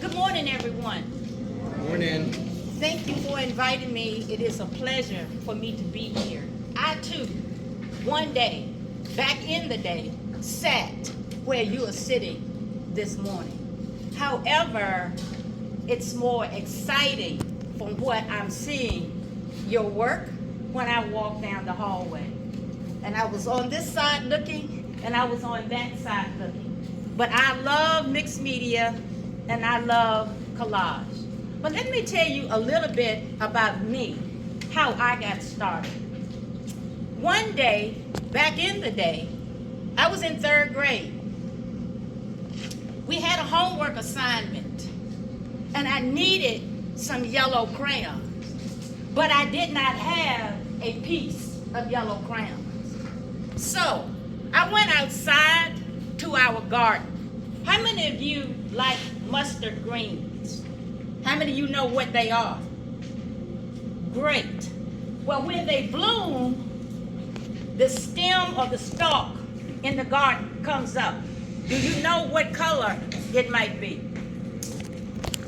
Good morning, everyone. Morning. Thank you for inviting me. It is a pleasure for me to be here. I, too, one day, back in the day, sat where you are sitting this morning. However, it's more exciting from what I'm seeing your work when I walk down the hallway. And I was on this side looking, and I was on that side looking. But I love mixed media, and I love collage. But let me tell you a little bit about me, how I got started. One day, back in the day, I was in 3rd grade. We had a homework assignment, and I needed some yellow crayons, but I did not have a piece of yellow crayons. So I went outside to our garden. How many of you like mustard greens? How many of you know what they are? Great. Well, when they bloom, the stem or the stalk in the garden comes up. Do you know what color it might be?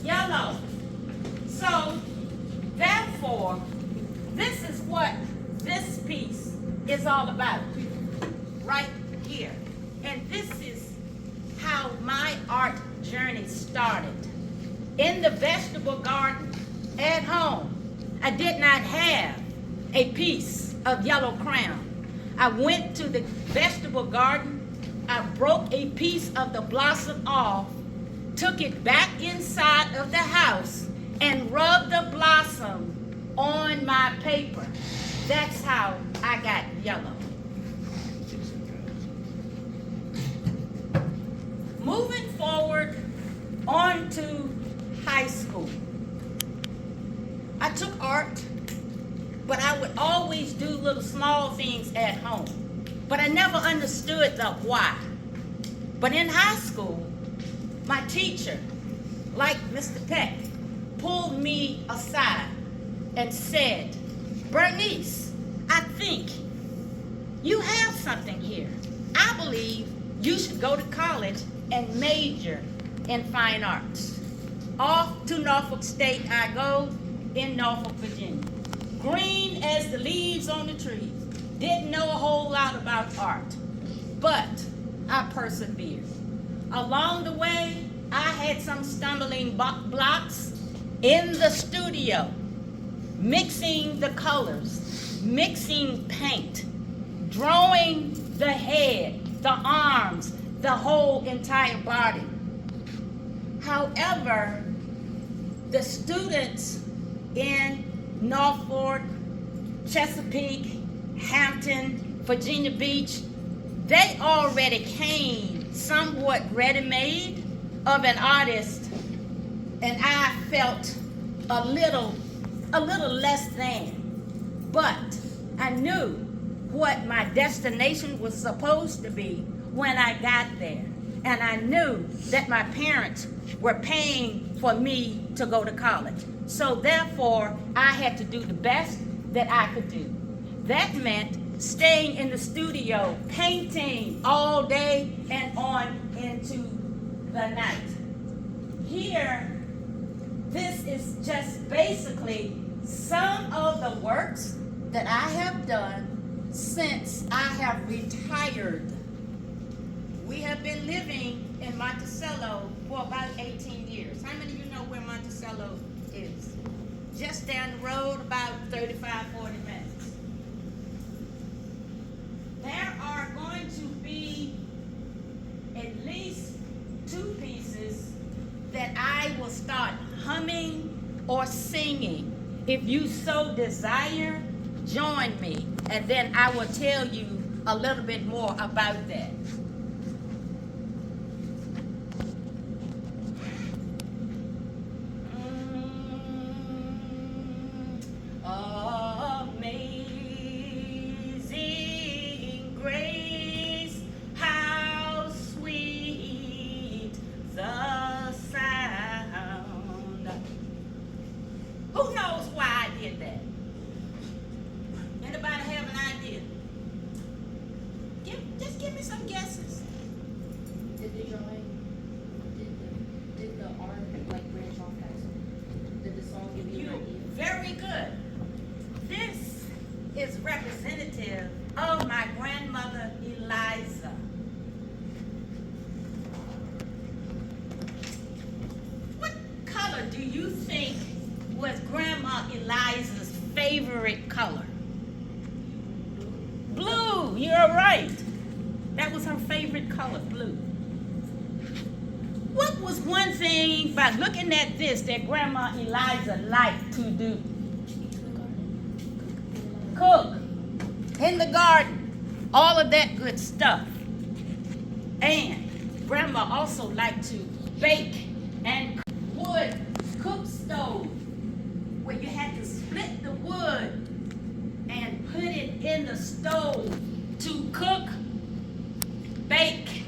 Yellow. So, therefore, this is what this piece is all about, right here. And this is how my art journey started. In the vegetable garden at home, I did not have a piece of yellow crayon. I went to the vegetable garden, I broke a piece of the blossom off, took it back inside of the house, and rubbed the blossom on my paper. That's how I got yellow. Moving forward on to high school. I took art, but I would always do little small things at home. But I never understood the why. But in high school, my teacher, like Mr. Peck, pulled me aside and said, "Bernice, I think you have something here. I believe you should go to college and major in fine arts." Off to Norfolk State I go, in Norfolk, Virginia. Green as the leaves on the trees. Didn't know a whole lot about art, but I persevered. Along the way, I had some stumbling blocks in the studio, mixing the colors, mixing paint, drawing the head, the arms, the whole entire body. However, the students in Norfolk, Chesapeake, Hampton, Virginia Beach, they already came somewhat ready-made of an artist, and I felt a little less than. But I knew what my destination was supposed to be when I got there. And I knew that my parents were paying for me to go to college. So therefore, I had to do the best that I could do. That meant staying in the studio, painting all day and on into the night. Here, this is just basically some of the works that I have done since I have retired. We have been living in Monticello for about 18 years. How many of you know where Monticello is? Just down the road, about 35, 40 minutes. There are going to be at least 2 pieces that I will start humming or singing. If you so desire, join me, and then I will tell you a little bit more about that. Amazing grace, how sweet the sound. Who knows why I did that? Anybody have an idea? Just give me some guesses. favorite color, blue. What was one thing by looking at this that Grandma Eliza liked to do? Cook in the garden, all of that good stuff. And Grandma also liked to bake and wood cook stove, where you had to split the wood and put it in the stove to cook, bake,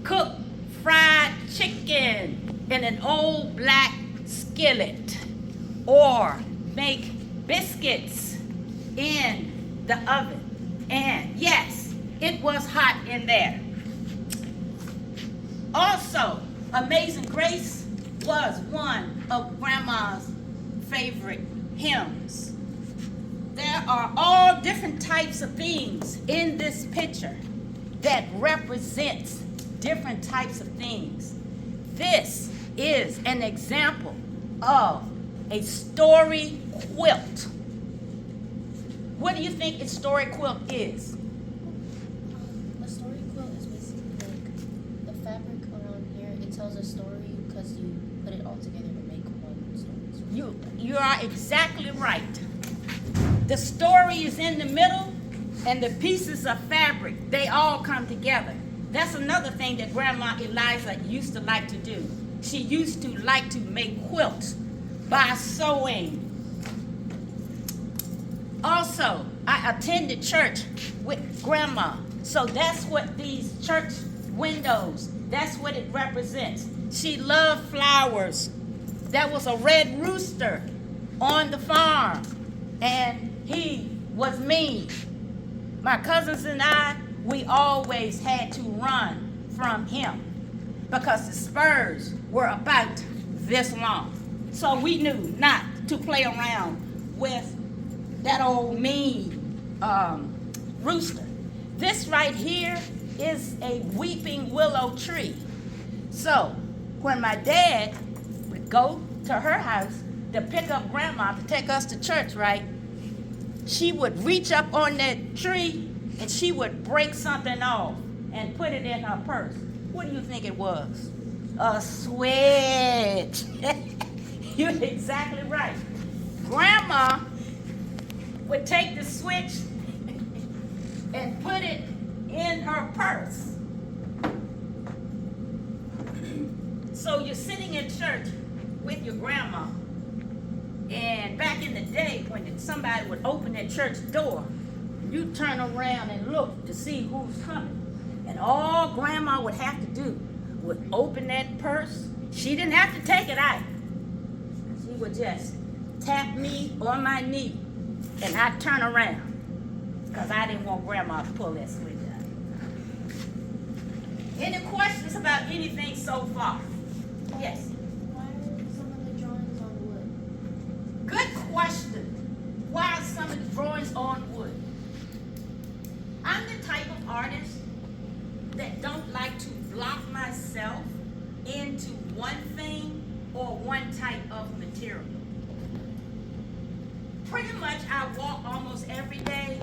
cook fried chicken in an old black skillet, or make biscuits in the oven. And yes, it was hot in there. Also, Amazing Grace was one of Grandma's favorite hymns. There are all different types of things in this picture that represents different types of things. This is an example of a story quilt. What do you think a story quilt is? A story quilt is basically like the fabric around here. It tells a story because you put it all together to make one story. You are exactly right. The story is in the middle, and the pieces of fabric, they all come together. That's another thing that Grandma Eliza used to like to do. She used to like to make quilts by sewing. Also, I attended church with Grandma. So that's what these church windows, that's what it represents. She loved flowers. There was a red rooster on the farm, and he was mean. My cousins and I, we always had to run from him because the spurs were about this long. So we knew not to play around with that old mean rooster. This right here is a weeping willow tree. So when my dad would go to her house to pick up Grandma to take us to church, right, she would reach up on that tree and she would break something off and put it in her purse. What do you think it was? A switch. You're exactly right. Grandma would take the switch and put it in her purse. So you're sitting in church with your grandma, and back in the day when somebody would open that church door, you turn around and look to see who's coming. And all Grandma would have to do was open that purse. She didn't have to take it out. She would just tap me on my knee, and I'd turn around because I didn't want Grandma to pull that switch out. Any questions about anything so far? Yes? Why are some of the drawings on wood? Good question. Why are some of the drawings on wood? I'm the type of artist that don't like to block myself into one thing or one type of material. Pretty much I walk almost every day,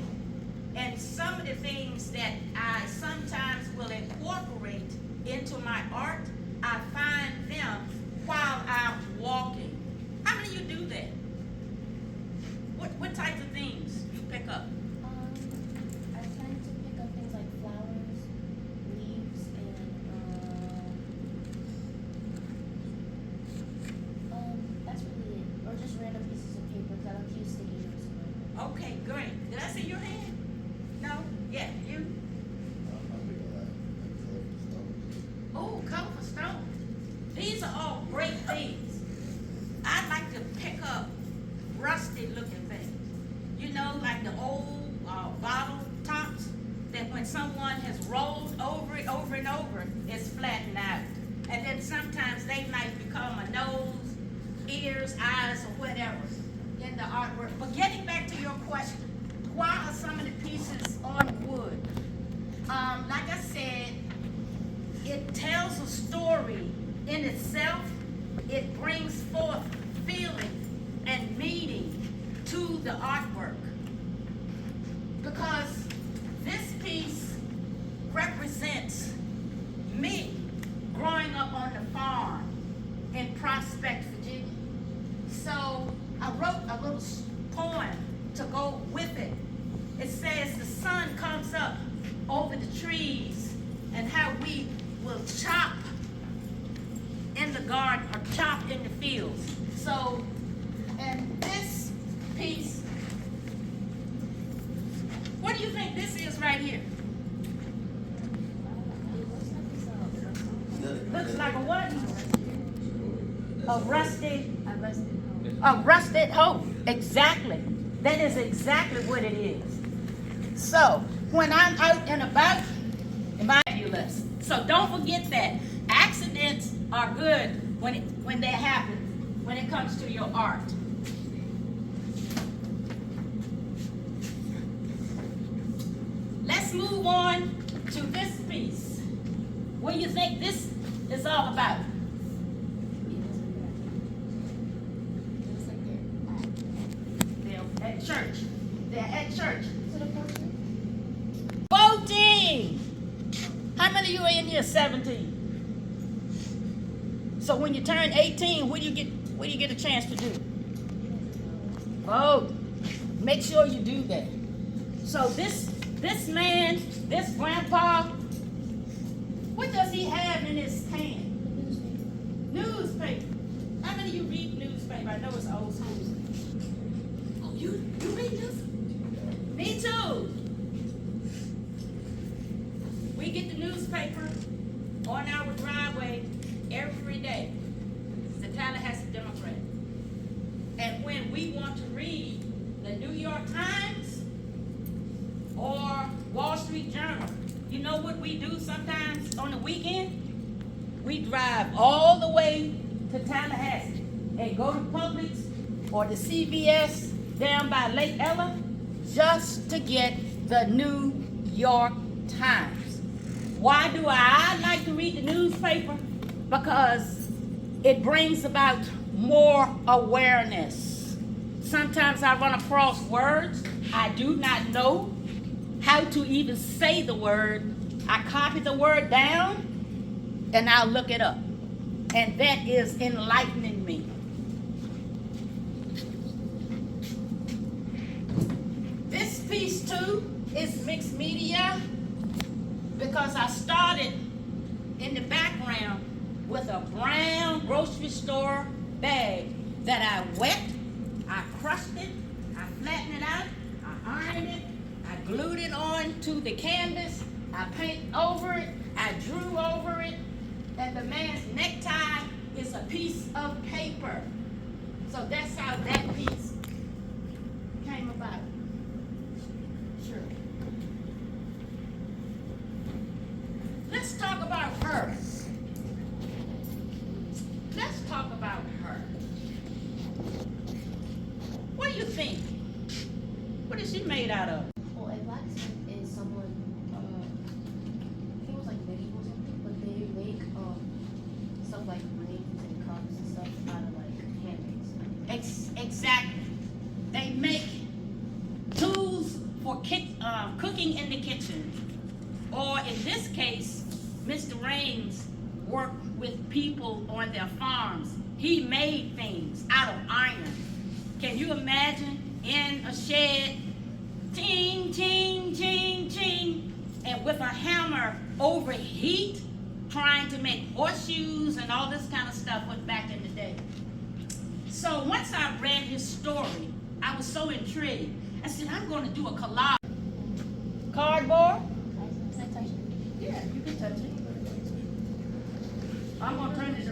and some of the things that I sometimes will incorporate into my art, I find them while I'm walking. How many of you do that? What types of things you pick up? I tend to pick up things like flowers, leaves, and that's really it. Or just random pieces of paper because I don't use sticky notes. Okay, great. Did I see your hand? No? Yeah, you? Oh, colorful stones. These are all great things. I like to pick up rusty looking things. You know, like the old bottle tops that when someone has rolled over it over and over, it's flattened out. And then sometimes they might become a nose, ears, eyes, or whatever in the artwork. But getting back to your question, why are some of the pieces on wood? Like I said, it tells a story in itself. It brings forth feeling and meaning to the artwork. Because this piece represents the garden or chopped in the fields. So, and this piece, what do you think this is right here? Looks like a what? A rusted hoe. Exactly. That is exactly what it is. So when I'm out and about, fabulous. So don't forget that accidents are good when they happen, when it comes to your art. Let's move on to this piece. What do you think this is all about? They're at church. They're at church. Voting! How many of you are in here 17? So when you turn 18, what do you get a chance to do? Vote. Make sure you do that. So this man, this grandpa, what does he have in his hand? Newspaper. How many of you read newspaper? I know it's old school. Oh, you read this? Me too. We get the newspaper on our driveway every day. The Tallahassee Democrat. And when we want to read the New York Times or Wall Street Journal, you know what we do sometimes on the weekend? We drive all the way to Tallahassee and go to Publix or the CVS down by Lake Ella just to get the New York Times. Why do I like to read the newspaper? Because it brings about more awareness. Sometimes I run across words I do not know how to even say the word. I copy the word down and I'll look it up. And that is enlightening me. This piece too is mixed media because I started in the background with a brown grocery store bag that I wet, I crushed it, I flattened it out, I ironed it, I glued it on to the canvas, I painted over it, I drew over it, and the man's necktie is a piece of paper. So that's how that piece came about. Sure. Let's talk about her. Let's talk about her. What do you think? What is she made out of? Well, a blacksmith is someone, I think it was like medieval or something, but they make stuff like rings and cups and stuff out of like handmade stuff. Exactly. They make tools for cooking in the kitchen. Or in this case, Mr. Raines worked with people on their farms. He made things out of iron. Can you imagine in a shed, ting, ting, ting, ting, and with a hammer overheat, trying to make horseshoes and all this kind of stuff was back in the day. So once I read his story, I was so intrigued. I said, I'm going to do a collage. Cardboard? Can I touch it? Yeah, you can touch it. I'm going to turn it